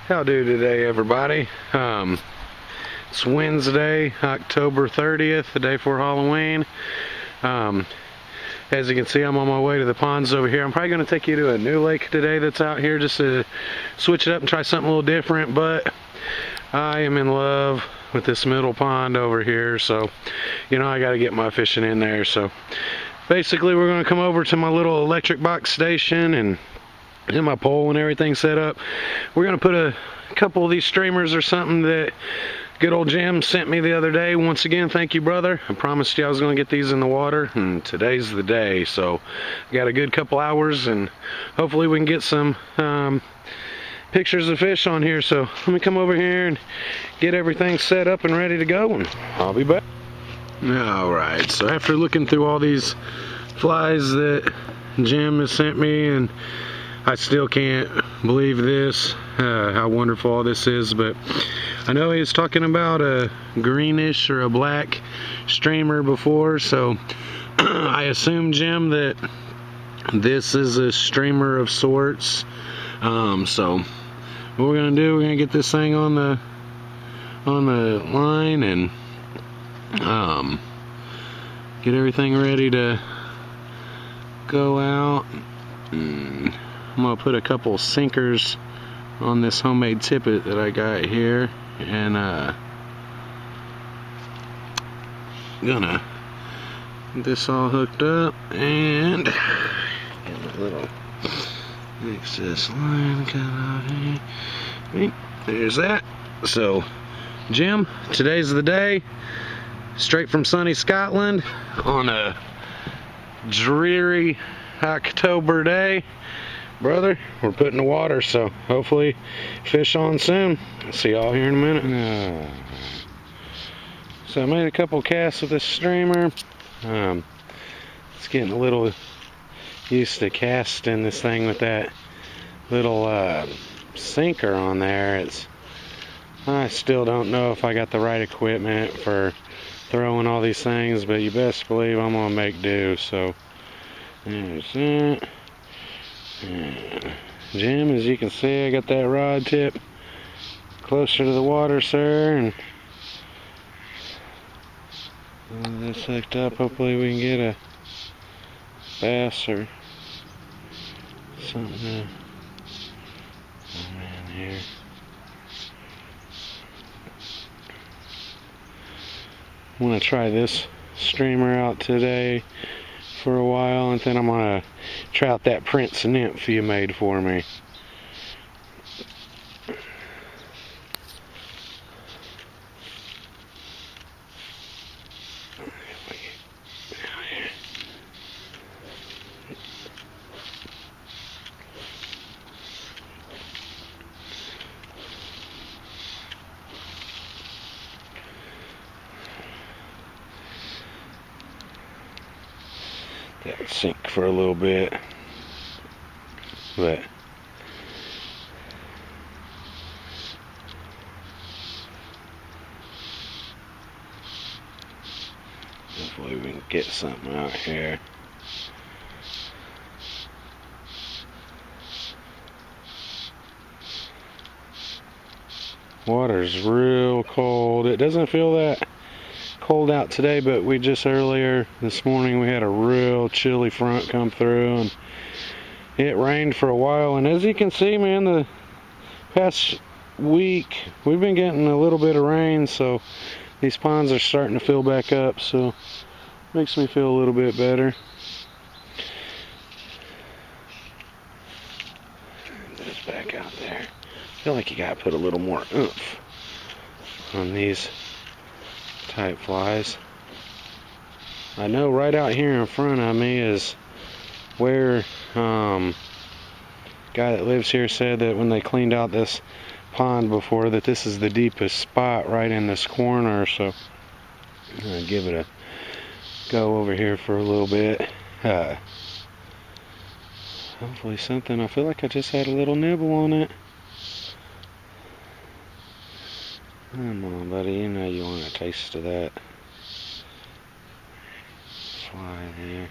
How do today, everybody? It's Wednesday, October 30th, the day before Halloween. As you can see, I'm on my way to the ponds over here. I'm probably going to take you to a new lake today that's out here just to switch it up and try something a little different, but I am in love with this middle pond over here, so you know I got to get my fishing in there. So basically we're going to come over to my little electric box station and in my pole and everything set up. We're going to put a couple of these streamers or something that good old Jim sent me the other day. Once again, thank you, brother. I promised you I was going to get these in the water, and today's the day. So got a good couple hours, and hopefully we can get some pictures of fish on here. So let me come over here and get everything set up and ready to go, and I'll be back. Alright, so after looking through all these flies that Jim has sent me, and I still can't believe this, how wonderful all this is, but I know he was talking about a greenish or a black streamer before, so I assume, Jim, that this is a streamer of sorts. So what we're gonna do, we're gonna get this thing on the line and get everything ready to go out. I'm gonna put a couple sinkers on this homemade tippet that I got here, and gonna get this all hooked up and get a little excess line cut out here. There's that. So Jim, today's the day, straight from sunny Scotland on a dreary October day. Brother, we're putting the water, so hopefully fish on soon. See y'all here in a minute. So I made a couple casts with this streamer. It's getting a little used to casting this thing with that little sinker on there. I still don't know if I got the right equipment for throwing all these things, but you best believe I'm gonna make do. So there's that. Jim, as you can see, I got that rod tip closer to the water, sir, and all this hooked up. Hopefully we can get a bass or something around here. I'm gonna try this streamer out today for a while, and then I'm gonna try out that Prince Nymph you made for me. That sink for a little bit, but hopefully we can get something out here. Water's real cold. It doesn't feel that cold out today, but we just earlier this morning we had a real chilly front come through, and it rained for a while. And as you can see, man, the past week we've been getting a little bit of rain, so these ponds are starting to fill back up, so makes me feel a little bit better. This back out there, I feel like you gotta put a little more oomph on these type flies. I know right out here in front of me is where guy that lives here said that when they cleaned out this pond before, that this is the deepest spot right in this corner. So I'm gonna give it a go over here for a little bit. Hopefully something. I feel like I just had a little nibble on it. Come on, buddy, you know you want a taste of that fly there.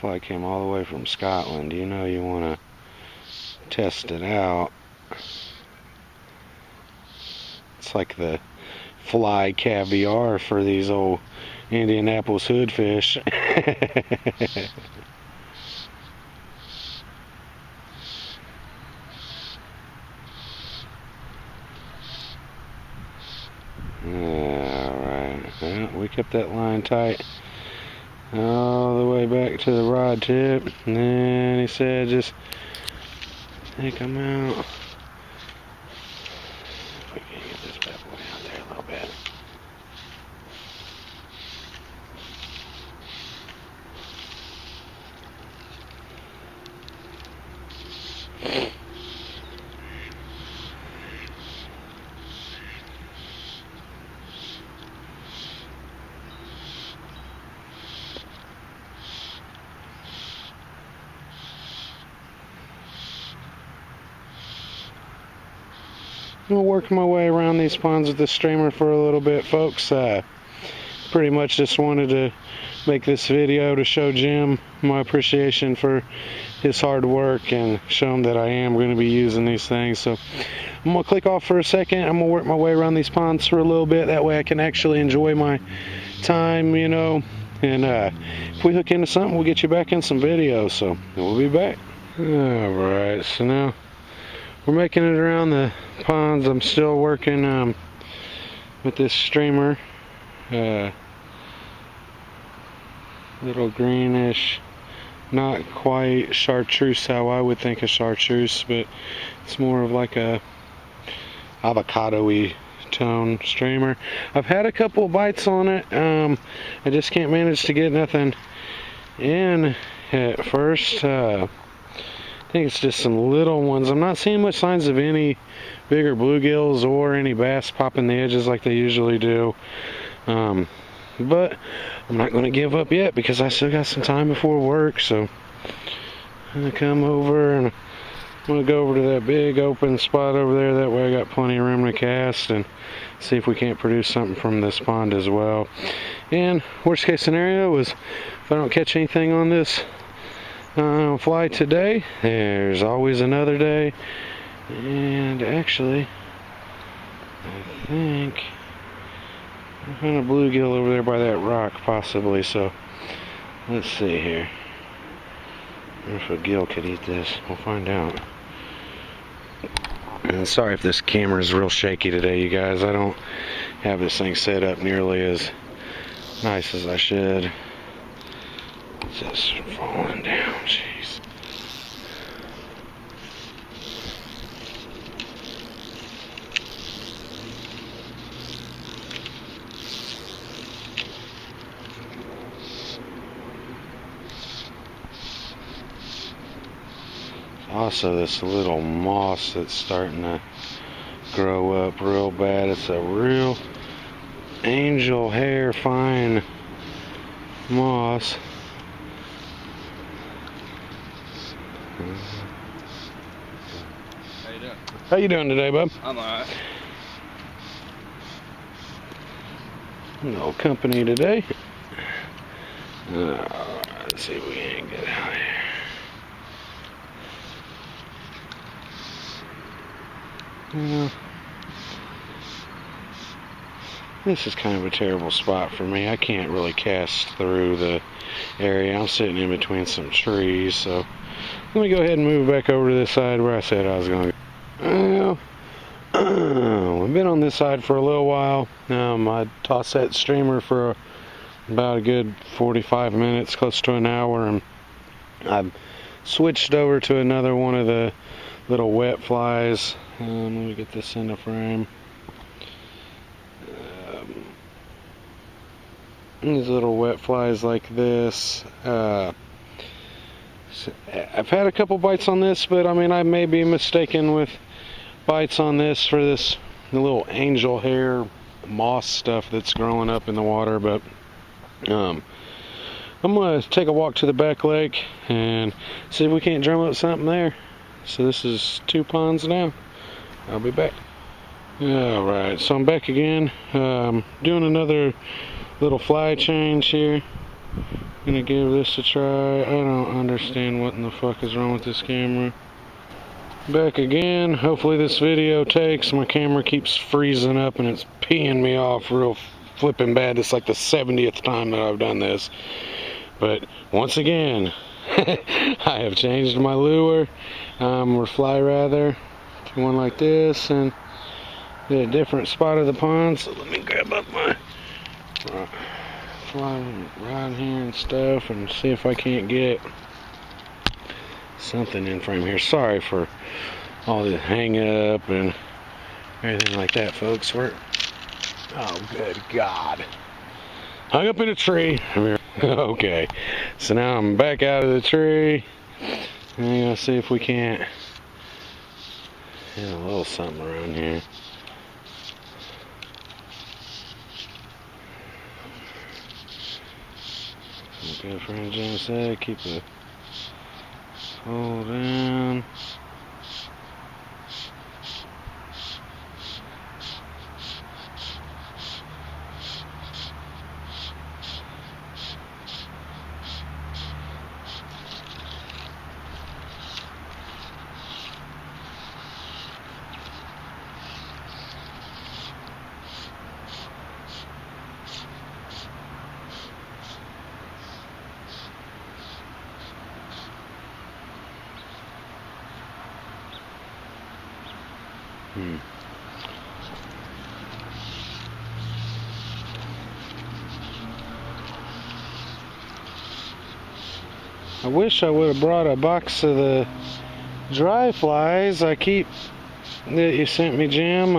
Fly came all the way from Scotland. You know you want to test it out. It's like the fly caviar for these old Indianapolis hoodfish. Alright, well, we kept that line tight all the way back to the rod tip, and then he said just take them out. If we can get this bad boy out there a little bit. I'm gonna work my way around these ponds with this streamer for a little bit, folks. Pretty much just wanted to make this video to show Jim my appreciation for his hard work and show him that I am going to be using these things. So I'm gonna click off for a second. I'm gonna work my way around these ponds for a little bit. That way I can actually enjoy my time, you know. And if we hook into something, we'll get you back in some videos. So we'll be back. Alright, so now we're making it around the ponds. I'm still working with this streamer. Little greenish, not quite chartreuse how I would think of chartreuse, but it's more of like a avocado-y tone streamer. I've had a couple of bites on it. I just can't manage to get nothing in at first. I think it's just some little ones. I'm not seeing much signs of any bigger bluegills or any bass popping the edges like they usually do. But I'm not going to give up yet because I still got some time before work. So I'm going to come over and I'm going to go over to that big open spot over there. That way I got plenty of room to cast and see if we can't produce something from this pond as well. And worst case scenario is if I don't catch anything on this fly today, there's always another day. And actually, I think I found a bluegill over there by that rock, possibly. So let's see here. I wonder if a gill could eat this. We'll find out. And sorry if this camera is real shaky today, you guys. I don't have this thing set up nearly as nice as I should. It's just falling down, jeez. Also, this little moss that's starting to grow up real bad. It's a real angel hair fine moss. How you doing? How you doing today, bub? I'm alright. No company today. Let's see if we can get out here. This is kind of a terrible spot for me. I can't really cast through the area. I'm sitting in between some trees, so let me go ahead and move back over to this side where I said I was going to go. We've been on this side for a little while. I tossed that streamer for about a good 45 minutes, close to an hour, and I've switched over to another one of the little wet flies. Let me get this in the frame. These little wet flies like this. I've had a couple bites on this, but I mean, I may be mistaken with bites on this for this little angel hair moss stuff that's growing up in the water. But I'm gonna take a walk to the back lake and see if we can't drum up something there. So this is 2 ponds now. I'll be back. Alright, so I'm back again. Doing another little fly change here. Gonna give this a try. I don't understand what in the fuck is wrong with this camera. Back again. Hopefully this video takes. My camera keeps freezing up and it's peeing me off real flipping bad. It's like the 70th time that I've done this. But once again, I have changed my lure, or fly rather, to one like this, and a different spot of the pond. So let me grab up my fly rod here and stuff and see if I can't get something in frame here. Sorry for all the hang up and everything like that, folks. Oh, good God. Hung up in a tree. Okay, so now I'm back out of the tree. And I'm gonna see if we can't hit a little something around here. Good friend Jim said, keep the pole down. I wish I would have brought a box of the dry flies that you sent me, Jim.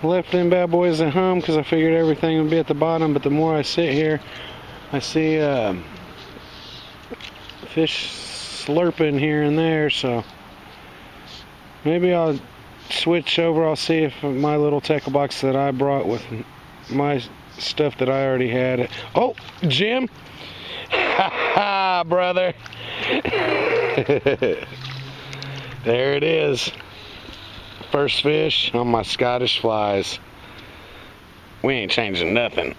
Left them bad boys at home because I figured everything would be at the bottom, but the more I sit here, I see fish slurping here and there, so maybe I'll switch over. I'll see if my little tackle box that I brought with my stuff that I already had. Oh, Jim! Ha ha, brother! There it is. First fish on my Scottish flies. We ain't changing nothing.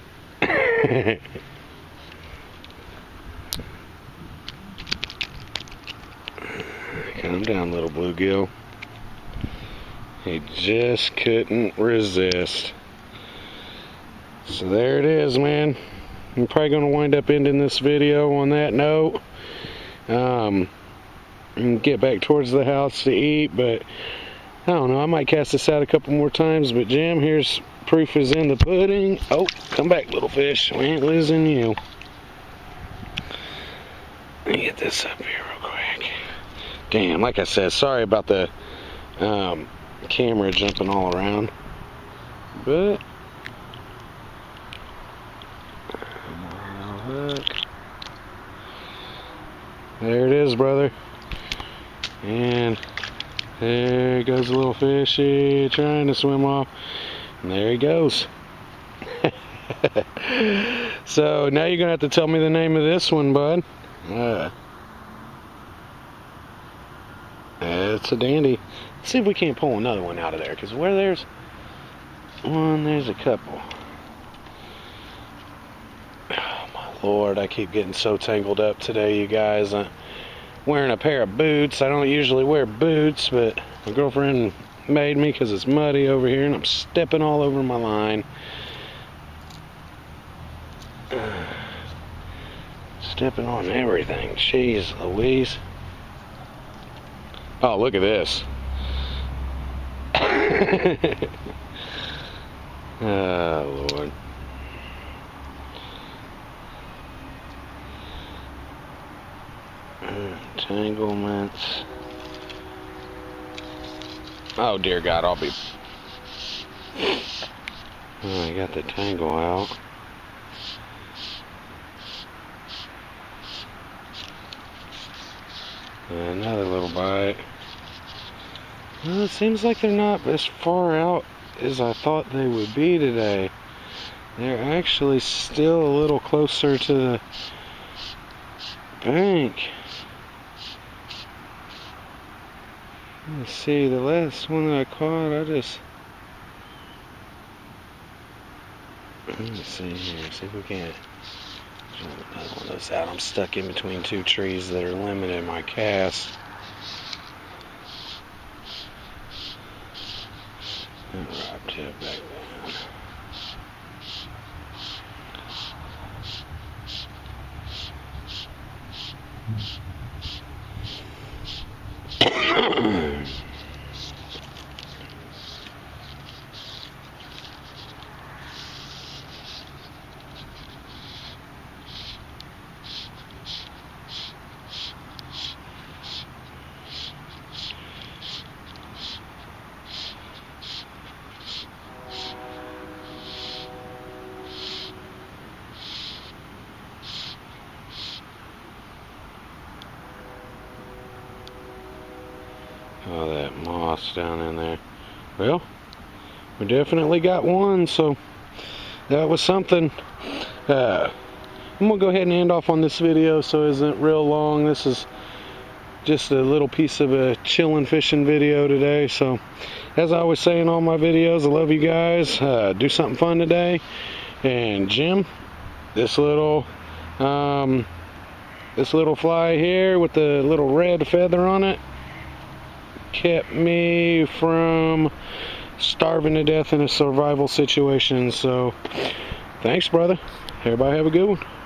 Calm down, little bluegill. He just couldn't resist. So there it is, man. I'm probably going to wind up ending this video on that note. And get back towards the house to eat, but I don't know, I might cast this out a couple more times. But Jim, here's proof is in the pudding. Oh, come back, little fish. We ain't losing you. Let me get this up here real quick. Damn, like I said, sorry about the camera jumping all around, but hook. There it is, brother. And there goes a little fishy trying to swim off. And there he goes. So now you're gonna have to tell me the name of this one, bud. It's a dandy. Let's see if we can't pull another one out of there, because where there's one, there's a couple. Oh my Lord, I keep getting so tangled up today, you guys. I'm wearing a pair of boots. I don't usually wear boots, but my girlfriend made me because it's muddy over here and I'm stepping all over my line. Stepping on everything. Jeez Louise. Oh, look at this. Oh, Lord. Entanglements. Oh, dear God, I'll be... Oh, I got the tangle out. Another little bite. Well, it seems like they're not as far out as I thought they would be today. They're actually still a little closer to the bank. Let's see, the last one that I caught, let's see here, see if we can't jump another one of those out. I'm stuck in between two trees that are limiting my cast. That rock tip back down. Oh, that moss down in there. Well, we definitely got one, so that was something. I'm gonna go ahead and end off on this video so it isn't real long. This is just a little piece of a chilling fishing video today. So as I always say in all my videos, I love you guys. Do something fun today. And Jim, this little fly here with the little red feather on it kept me from starving to death in a survival situation. So thanks, brother. Everybody have a good one.